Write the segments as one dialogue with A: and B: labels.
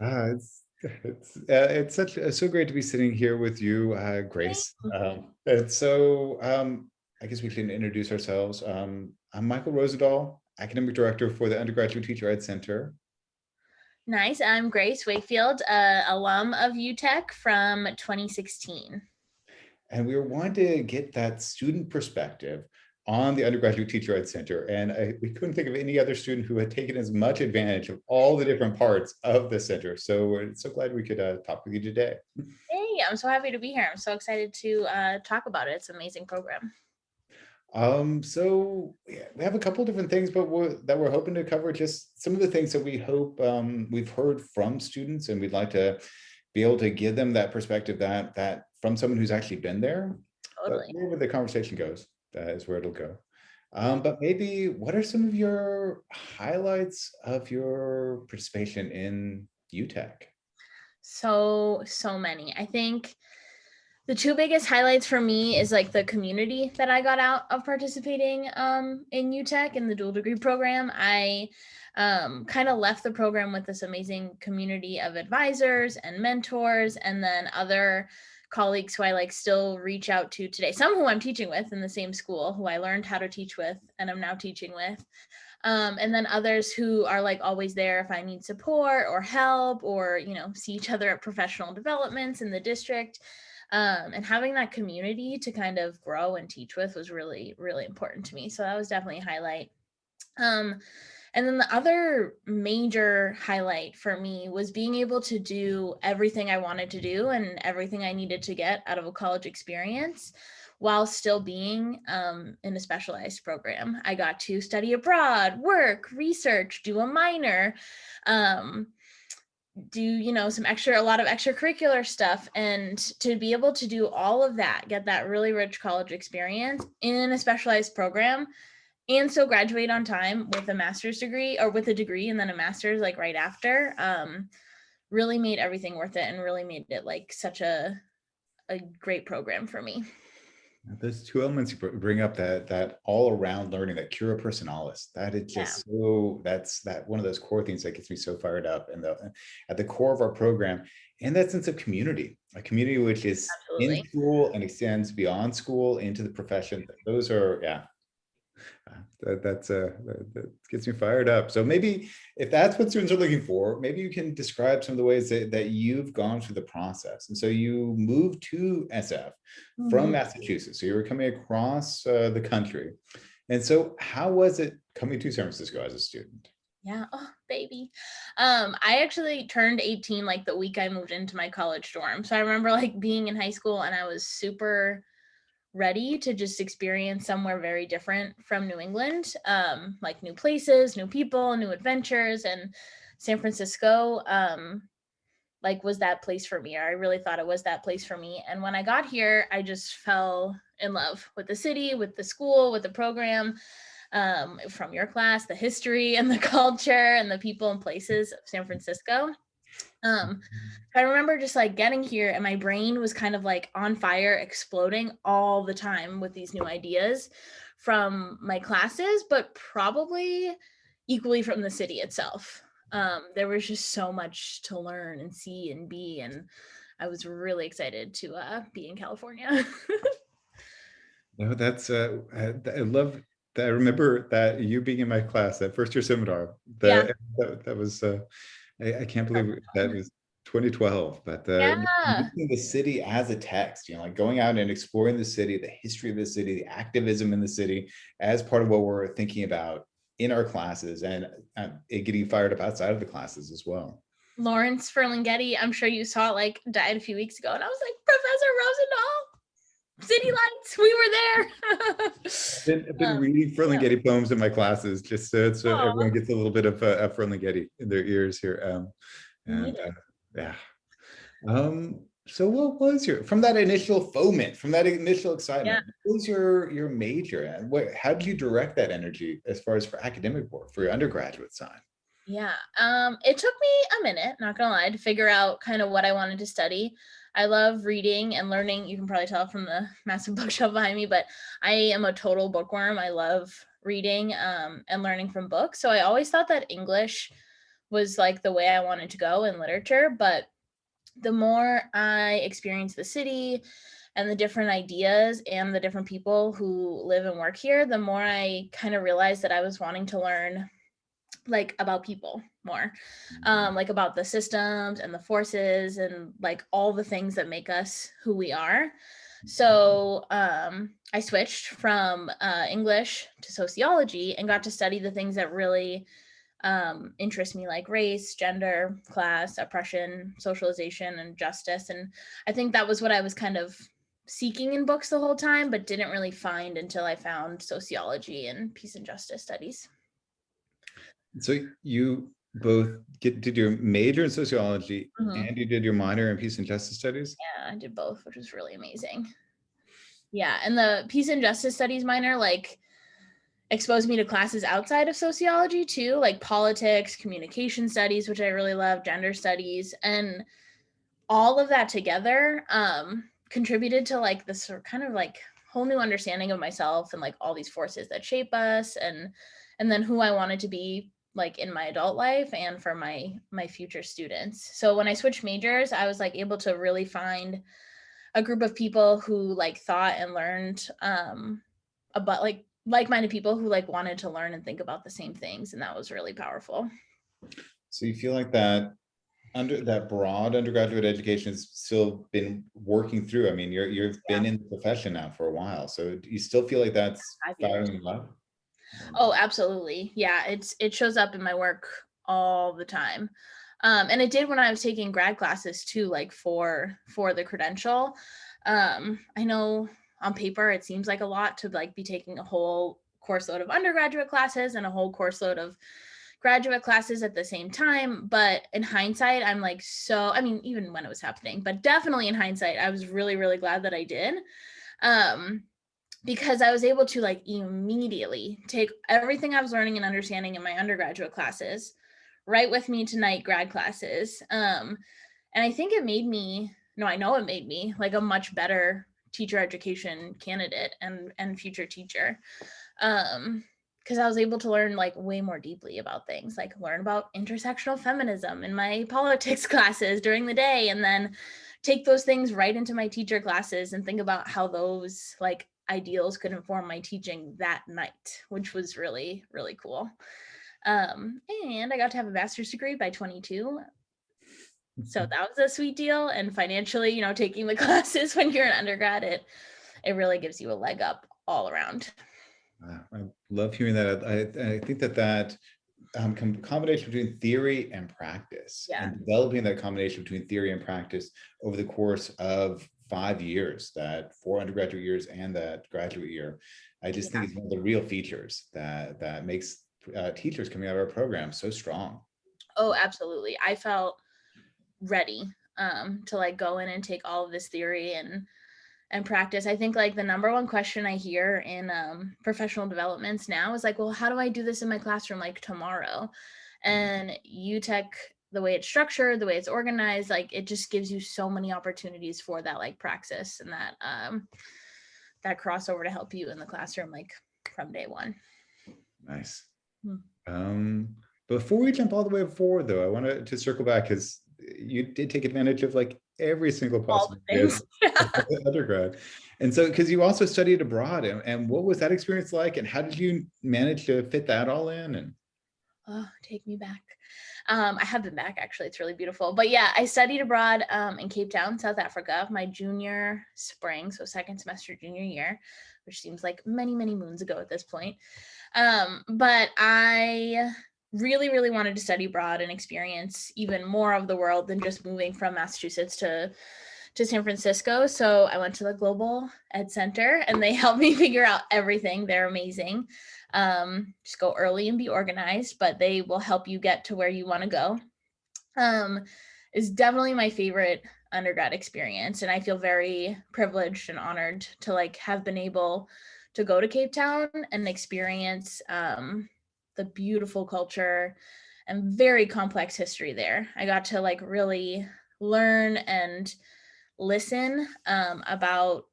A: Uh, it's so great to be sitting here with you, Grace. I guess we can introduce ourselves. I'm Michael Rosendahl, Academic Director for the Undergraduate Teacher Ed Center.
B: Nice. I'm Grace Wakefield, alum of UTEC from 2016.
A: And we were wanting to get that student perspective on the Undergraduate Teacher Ed Center. And we couldn't think of any other student who had taken as much advantage of all the different parts of the center. So we're so glad we could talk with you today.
B: Hey, I'm so happy to be here. I'm so excited to talk about it. It's an amazing program.
A: So yeah, we have a couple different things, but we're hoping to cover just some of the things that we hope we've heard from students, and we'd like to be able to give them that perspective that from someone who's actually been there. But
B: Totally.
A: wherever the conversation goes, that is where it'll go.
B: Yeah.
A: But maybe what are some of your highlights of your participation in UTEC?
B: So many. I think the two biggest highlights for me is like the community that I got out of participating in UTEC in the dual degree program. I kind of left the program with this amazing community of advisors and mentors, and then other colleagues who I like still reach out to today. Some who I'm teaching with in the same school, who I learned how to teach with and I'm now teaching with. And then others who are like always there if I need support or help, or see each other at professional developments in the district. And having that community to kind of grow and teach with was really, really important to me. So that was definitely a highlight. And then the other major highlight for me was being able to do everything I wanted to do and everything I needed to get out of a college experience while still being in a specialized program. I got to study abroad, work, research, do a minor, do a lot of extracurricular stuff, and to be able to do all of that, get that really rich college experience in a specialized program, and still graduate on time with a master's degree, or with a degree and then a master's like right after, really made everything worth it, and really made it like such a great program for me.
A: Those two elements you bring up, that all around learning, that cura personalis, that is
B: Yeah,
A: just that's one of those core things that gets me so fired up, and at the core of our program, and that sense of community, a community which is in
B: absolutely.
A: school and extends beyond school into the profession. Those are, yeah, that gets me fired up. So maybe if that's what students are looking for, maybe you can describe some of the ways that you've gone through the process. And so you moved to SF from
B: Mhm.
A: Massachusetts. So you were coming across the country. And so how was it coming to San Francisco as a student?
B: Yeah. Oh, baby. I actually turned 18 like the week I moved into my college dorm. So I remember like being in high school and I was super ready to just experience somewhere very different from New England, like new places, new people, new adventures. And San Francisco like was that place for me. I really thought it was that place for me. And when I got here, I just fell in love with the city, with the school, with the program, from your class, the history and the culture and the people and places of San Francisco. Um, I remember just like getting here and my brain was kind of like on fire, exploding all the time with these new ideas from my classes, but probably equally from the city itself. There was just so much to learn and see and be, and I was really excited to be in California.
A: No, I love that. I remember that you being in my class, that first year seminar,
B: Yeah.
A: that was, I can't believe that was 2012, but
B: Yeah.
A: using the city as a text, like going out and exploring the city, the history of the city, the activism in the city as part of what we're thinking about in our classes, and it getting fired up outside of the classes as well.
B: Lawrence Ferlinghetti, I'm sure you saw, like died a few weeks ago, and I was like, Professor Rosendahl, City Lights, we were there.
A: I've been
B: um,
A: reading
B: yeah.
A: Ferlinghetti poems in my classes, just so
B: Aw,
A: everyone gets a little bit of Ferlinghetti in their ears here. And
B: amazing.
A: yeah. So what was your, from that initial foment, from that initial
B: Yeah.
A: excitement, what was your major, and how did you direct that energy as far as for academic work for your undergraduate side?
B: Yeah. It took me a minute, not gonna lie, to figure out kind of what I wanted to study. I love reading and learning. You can probably tell from the massive bookshelf behind me, but I am a total bookworm. I love reading and learning from books. So I always thought that English was like the way I wanted to go in literature. But the more I experienced the city and the different ideas and the different people who live and work here, the more I kind of realized that I was wanting to learn like about people more, like about the systems and the forces and like all the things that make us who we are. So I switched from English to sociology and got to study the things that really interest me, like race, gender, class, oppression, socialization, and justice. And I think that was what I was kind of seeking in books the whole time, but didn't really find until I found sociology and peace and justice studies.
A: So you both did your major in sociology
B: Mhm.
A: and you did your minor in peace and justice studies?
B: Yeah, I did both, which was really amazing. Yeah, and the peace and justice studies minor like exposed me to classes outside of sociology too, like politics, communication studies, which I really love, gender studies, and all of that together contributed to like this sort of kind of like whole new understanding of myself and like all these forces that shape us, and then who I wanted to be like in my adult life and for my future students. So when I switched majors, I was like able to really find a group of people who like thought and learned about like-minded people who like wanted to learn and think about the same things, and that was really powerful.
A: So you feel like that under that broad undergraduate education has still been working through. I mean, you've
B: Yeah,
A: been in the profession now for a while, so do you still feel like that's
B: 5 years.
A: firing you up?
B: Oh, absolutely. Yeah, it shows up in my work all the time. And it did when I was taking grad classes too, like for the credential. I know on paper it seems like a lot to like be taking a whole course load of undergraduate classes and a whole course load of graduate classes at the same time. But in hindsight, I'm like, so, I mean, even when it was happening, but definitely in hindsight, I was really, really glad that I did. Um, because I was able to like immediately take everything I was learning and understanding in my undergraduate classes right with me to night grad classes. And I think it made me, no, I know it made me like a much better teacher education candidate and future teacher. Because I was able to learn like way more deeply about things, like learn about intersectional feminism in my politics classes during the day, and then take those things right into my teacher classes and think about how those like ideals could inform my teaching that night, which was really, really cool. And I got to have a master's degree by 22. So that was a sweet deal. And financially, taking the classes when you're an undergrad, it really gives you a leg up all around.
A: I love hearing that. I think that combination between theory and practice
B: Yeah.
A: and developing that combination between theory and practice over the course of 5 years, that 4 undergraduate years and that graduate year, I just think
B: Yeah.
A: it's one of the real features that makes teachers coming out of our program so strong.
B: Oh, absolutely. I felt ready to like go in and take all of this theory and practice. I think like the number one question I hear in professional developments now is like, well, how do I do this in my classroom like tomorrow? And UTEC, the way it's structured, the way it's organized, like it just gives you so many opportunities for that like praxis and that crossover to help you in the classroom like from day one.
A: Nice.
B: Hmm.
A: Before we jump all the way forward, though, I wanted to circle back because you did take advantage of like every single
B: All
A: possible
B: the things.
A: undergrad. And so, because you also studied abroad, and what was that experience like? And how did you manage to fit that all in? And
B: Oh, take me back. I have been back actually. It's really beautiful. But yeah, I studied abroad in Cape Town, South Africa, my junior spring, so second semester junior year, which seems like many, many moons ago at this point. But I really, really wanted to study abroad and experience even more of the world than just moving from Massachusetts to San Francisco. So I went to the Global Ed Center and they helped me figure out everything. They're amazing. Just go early and be organized, but they will help you get to where you want to go. Is definitely my favorite undergrad experience. And I feel very privileged and honored to like have been able to go to Cape Town and experience the beautiful culture and very complex history there. I got to like really learn and listen about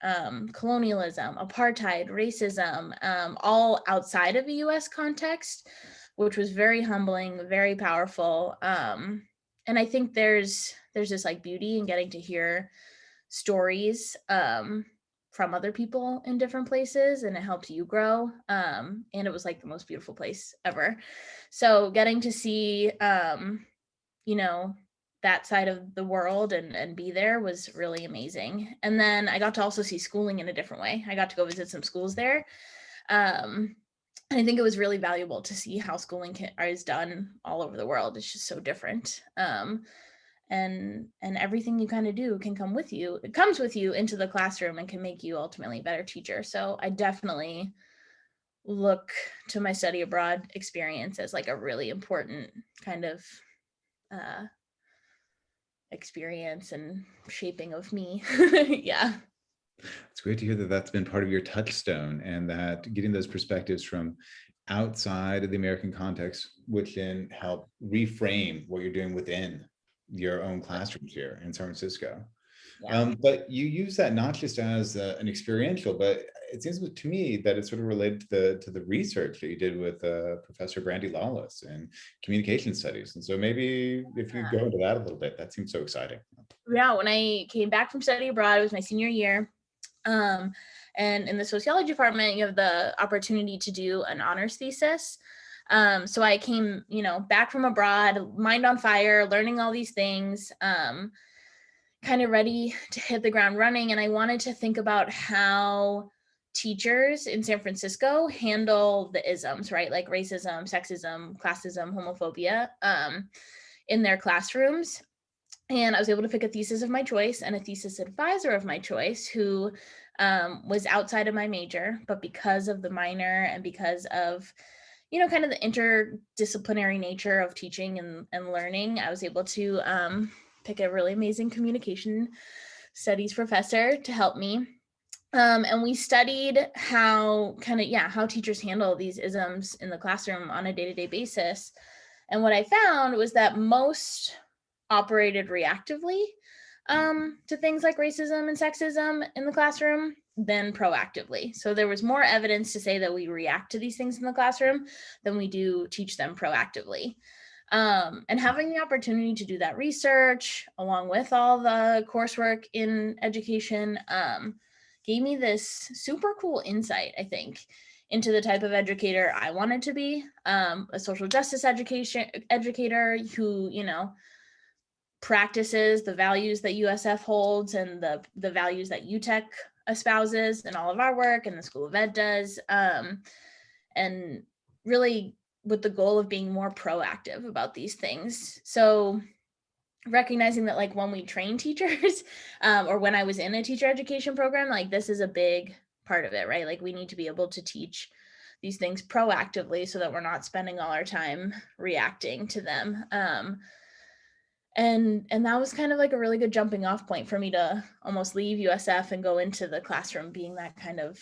B: colonialism, apartheid, racism, all outside of a US context. which was very humbling, very powerful. And I think there's this like beauty in getting to hear stories from other people in different places, and it helps you grow. And it was like the most beautiful place ever. So getting to see you know, that side of the world and be there was really amazing. And then I got to also see schooling in a different way. I got to go visit some schools there. Um, and I think it was really valuable to see how schooling is done all over the world. It's just so different. And everything you kind of do can come with you. It comes with you into the classroom and can make you ultimately a better teacher. So I definitely look to my study abroad experience as like a really important kind of uh, experience and shaping of me. Yeah.
A: It's great to hear that that's been part of your touchstone, and that getting those perspectives from outside of the American context, which then help reframe what you're doing within your own classrooms here in San Francisco.
B: Yeah.
A: But you use that not just as an experiential, but it seems to me that it's sort of related to the research that you did with Professor Brandy Lawless in communication studies. And so maybe if you go into that a little bit, that seems so exciting.
B: Yeah. When I came back from study abroad, it was my senior year. And in the sociology department, you have the opportunity to do an honors thesis. So I came, back from abroad, mind on fire, learning all these things, kind of ready to hit the ground running. And I wanted to think about how teachers in San Francisco handle the isms, right? Like racism, sexism, classism, homophobia, in their classrooms. And I was able to pick a thesis of my choice and a thesis advisor of my choice who was outside of my major, but because of the minor and because of, kind of the interdisciplinary nature of teaching and learning, I was able to pick a really amazing communication studies professor to help me. And we studied how how teachers handle these isms in the classroom on a day-to-day basis. And what I found was that most operated reactively to things like racism and sexism in the classroom than proactively. So there was more evidence to say that we react to these things in the classroom than we do teach them proactively. And having the opportunity to do that research along with all the coursework in education gave me this super cool insight, I think, into the type of educator I wanted to be, a social justice educator who, practices the values that USF holds and the values that UTEC espouses in all of our work and the School of Ed does, and really with the goal of being more proactive about these things. So recognizing that like when we train teachers or when I was in a teacher education program, like this is a big part of it, right? Like we need to be able to teach these things proactively so that we're not spending all our time reacting to them. And that was kind of like a really good jumping off point for me to almost leave USF and go into the classroom being that kind of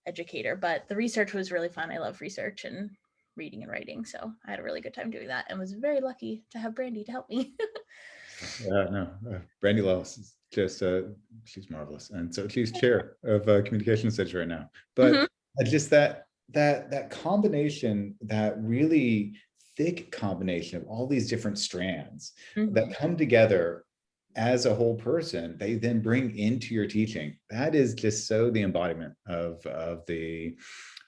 B: educator. But the research was really fun. I love research and reading and writing. So I had a really good time doing that and was very lucky to have Brandy to help me.
A: No, Brandy Lawless is just, she's marvelous. And so she's chair of communication studies right now. But just that combination, that really thick combination of all these different strands that come together as a whole person, they then bring into your teaching. That is just so the embodiment of the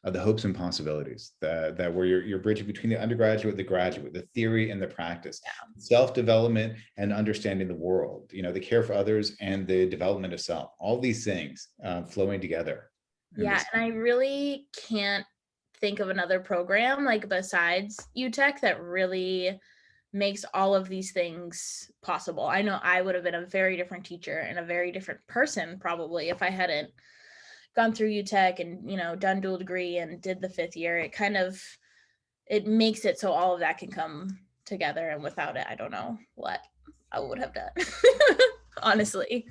A: hopes and possibilities that where you're bridging between the undergraduate, the graduate, the theory and the practice, self-development and understanding the world, the care for others and the development of self, all these things flowing together.
B: Yeah, and I really can't think of another program like besides UTEC that really makes all of these things possible. I know I would have been a very different teacher and a very different person probably if I hadn't gone through UTEC and done dual degree and did the 5th year. It makes it so all of that can come together, and without it I don't know what I would have done. Honestly.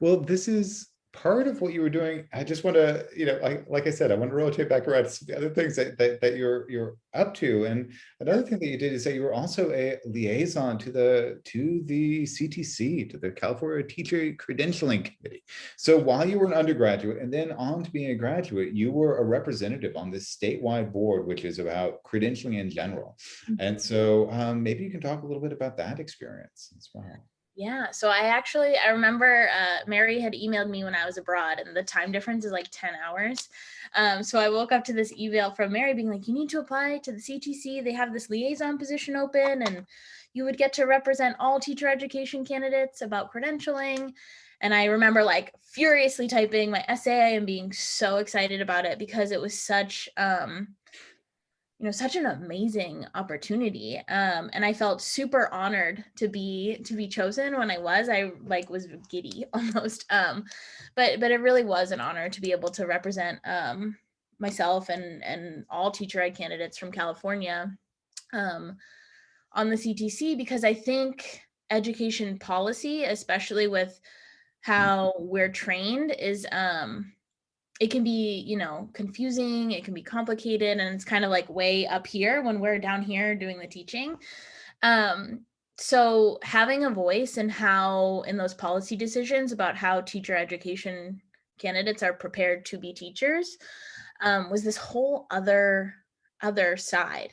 A: Well, this is part of what you were doing, I just want to, like I said, I want to rotate back around to some of the other things that you're up to. And another thing that you did is that you were also a liaison to the CTC, to the California Teacher Credentialing Committee. So while you were an undergraduate and then on to being a graduate, you were a representative on this statewide board, which is about credentialing in general. And so maybe you can talk a little bit about that experience as well.
B: Yeah. So I remember Mary had emailed me when I was abroad, and the time difference is like 10 hours. So I woke up to this email from Mary being like, you need to apply to the CTC. They have this liaison position open, and you would get to represent all teacher education candidates about credentialing. And I remember like furiously typing my essay and being so excited about it because it was such such an amazing opportunity. And I felt super honored to be chosen when I like was giddy almost. But it really was an honor to be able to represent myself and all teacher ed candidates from California on the CTC, because I think education policy, especially with how we're trained, is it can be, confusing, it can be complicated, and it's kind of like way up here when we're down here doing the teaching. So having a voice in those policy decisions about how teacher education candidates are prepared to be teachers was this whole other side.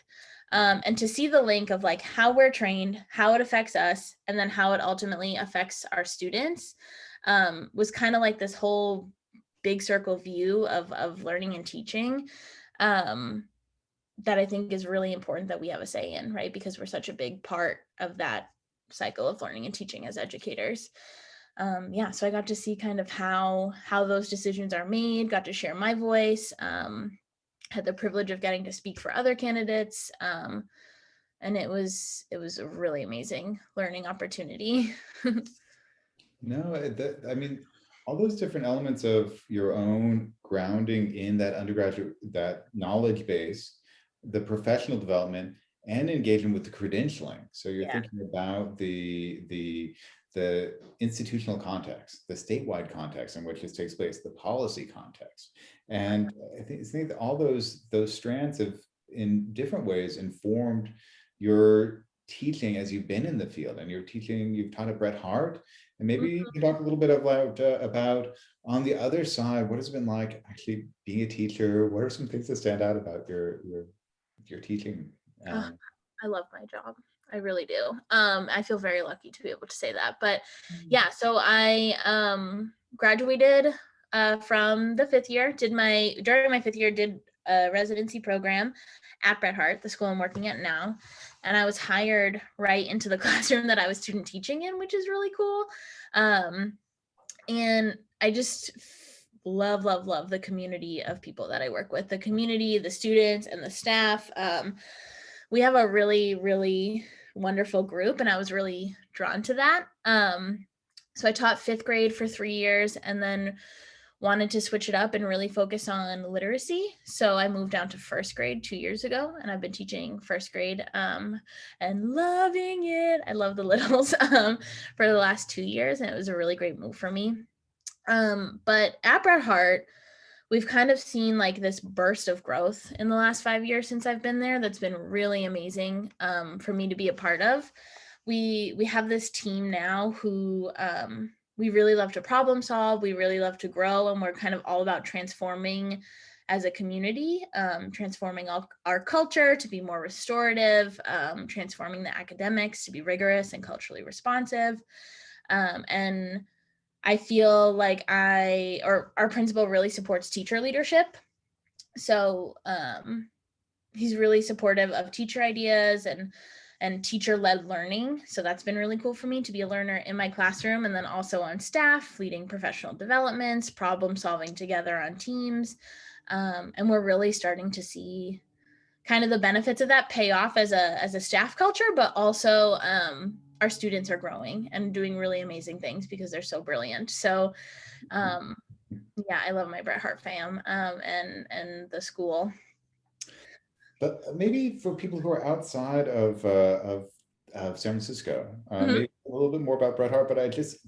B: And to see the link of like how we're trained, how it affects us, and then how it ultimately affects our students was kind of like this whole big circle view of learning and teaching that I think is really important that we have a say in, right? Because we're such a big part of that cycle of learning and teaching as educators. So I got to see kind of how those decisions are made, got to share my voice, had the privilege of getting to speak for other candidates. And it was a really amazing learning opportunity.
A: No, I mean, all those different elements of your own grounding in that undergraduate, that knowledge base, the professional development, and engagement with the credentialing. So you're
B: Yeah.
A: thinking about the institutional context, the statewide context in which this takes place, the policy context. And I think that all those strands have, in different ways, informed your teaching as you've been in the field. And you've taught at Bret Harte. And maybe you can talk a little bit about on the other side, what has it been like actually being a teacher? What are some things that stand out about your teaching?
B: I love my job. I really do. I feel very lucky to be able to say that. But yeah, so I graduated from the 5th year, during my 5th year, did a residency program at Bret Harte, the school I'm working at now. And I was hired right into the classroom that I was student teaching in, which is really cool. And I just love the community of people that I work with, the community, the students, and the staff. We have a really, really wonderful group, and I was really drawn to that. So I taught 5th grade for 3 years and then wanted to switch it up and really focus on literacy. So I moved down to 1st grade 2 years ago, and I've been teaching 1st grade and loving it. I love the littles for the last 2 years, and it was a really great move for me. But at Bret Harte, we've kind of seen like this burst of growth in the last 5 years since I've been there. That's been really amazing for me to be a part of. We have this team now who we really love to problem solve. We really love to grow, and we're kind of all about transforming as a community, transforming our culture to be more restorative, transforming the academics to be rigorous and culturally responsive. And I feel like our principal really supports teacher leadership. So he's really supportive of teacher ideas and teacher-led learning. So that's been really cool for me to be a learner in my classroom, and then also on staff, leading professional developments, problem solving together on teams. And we're really starting to see kind of the benefits of that pay off as a staff culture, but also our students are growing and doing really amazing things because they're so brilliant. So yeah, I love my Bret Harte fam and the school.
A: But maybe for people who are outside of San Francisco,
B: Mhm.
A: maybe a little bit more about Bret Hart, but I just,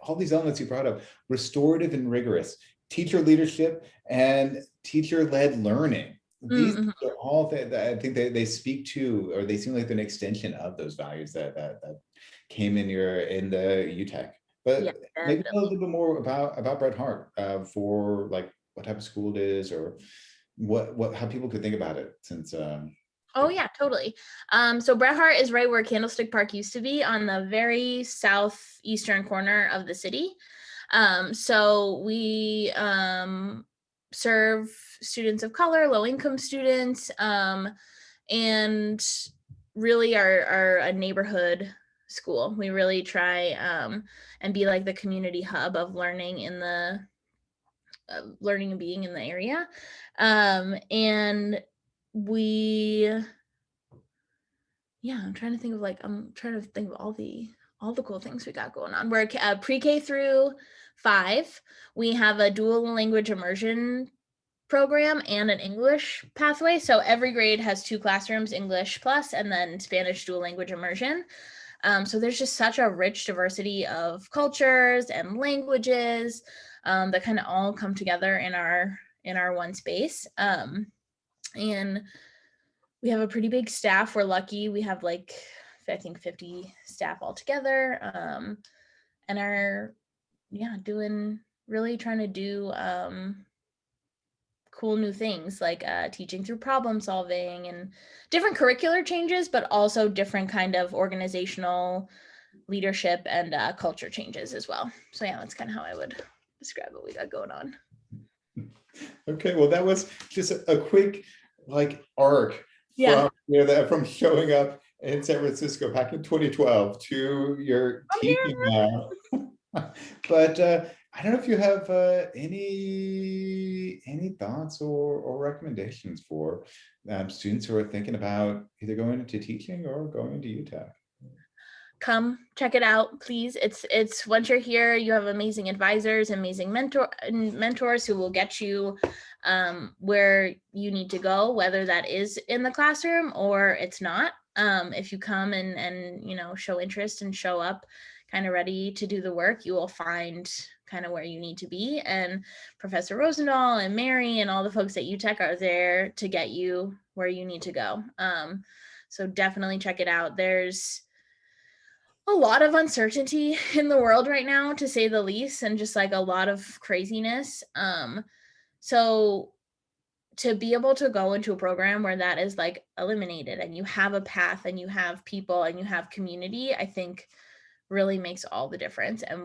A: all these elements you brought up, restorative and rigorous, teacher leadership and teacher-led learning. These
B: Mm-hmm.
A: are all that I think they speak to, or they seem like they're an extension of those values that came in the UTEC.
B: Yeah,
A: But maybe a
B: definitely.
A: little bit more about Bret Hart, for like what type of school it is, or how people could think about it, since
B: Oh yeah, totally. So Bret Hart is right where Candlestick Park used to be, on the very southeastern corner of the city. So we serve students of color, low income students, and really are a neighborhood school. We really try and be like the community hub of learning in the learning and being in the area. And we, yeah, I'm trying to think of all the cool things we got going on. We're pre-K through 5. We have a dual language immersion program and an English pathway. So every grade has 2 classrooms, English plus, and then Spanish dual language immersion. So there's just such a rich diversity of cultures and languages that kind of all come together in our one space. And we have a pretty big staff. We're lucky. We have like, I think 50 staff altogether, and are, yeah, really trying to do cool new things like teaching through problem solving and different curricular changes, but also different kind of organizational leadership and culture changes as well. So yeah, that's kind of how I would describe what we got going on.
A: Okay, well, that was just a quick like arc
B: Yeah.
A: from showing up in San Francisco back in 2012 to your
B: I'm
A: teaching now. But I don't know if you have any thoughts or recommendations for students who are thinking about either going into teaching or going into UTEC.
B: Come check it out, please. It's once you're here, you have amazing advisors, amazing mentors who will get you where you need to go, whether that is in the classroom or it's not. If you come and show interest and show up kind of ready to do the work, you will find kind of where you need to be. And Professor Rosendahl and Mary and all the folks at UTEC are there to get you where you need to go. So definitely check it out. There's a lot of uncertainty in the world right now, to say the least, and just like a lot of craziness. So to be able to go into a program where that is like eliminated and you have a path and you have people and you have community, I think really makes all the difference, and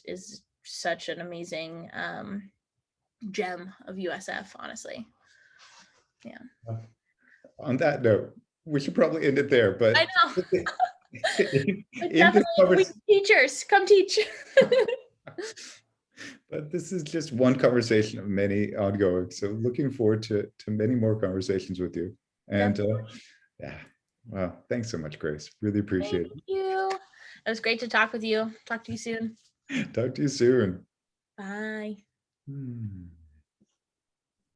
B: is such an amazing gem of USF, honestly. Yeah.
A: On that note, we should probably end it there,
B: I
A: but
B: know. But
A: in this
B: definitely, teachers, come teach.
A: But this is just one conversation of many ongoing. So looking forward to many more conversations with you. And yeah, well, thanks so much, Grace. Really appreciate
B: Thank you. It was great to talk with you. Talk to you soon.
A: it. Talk to you soon.
B: Bye.
A: Hmm.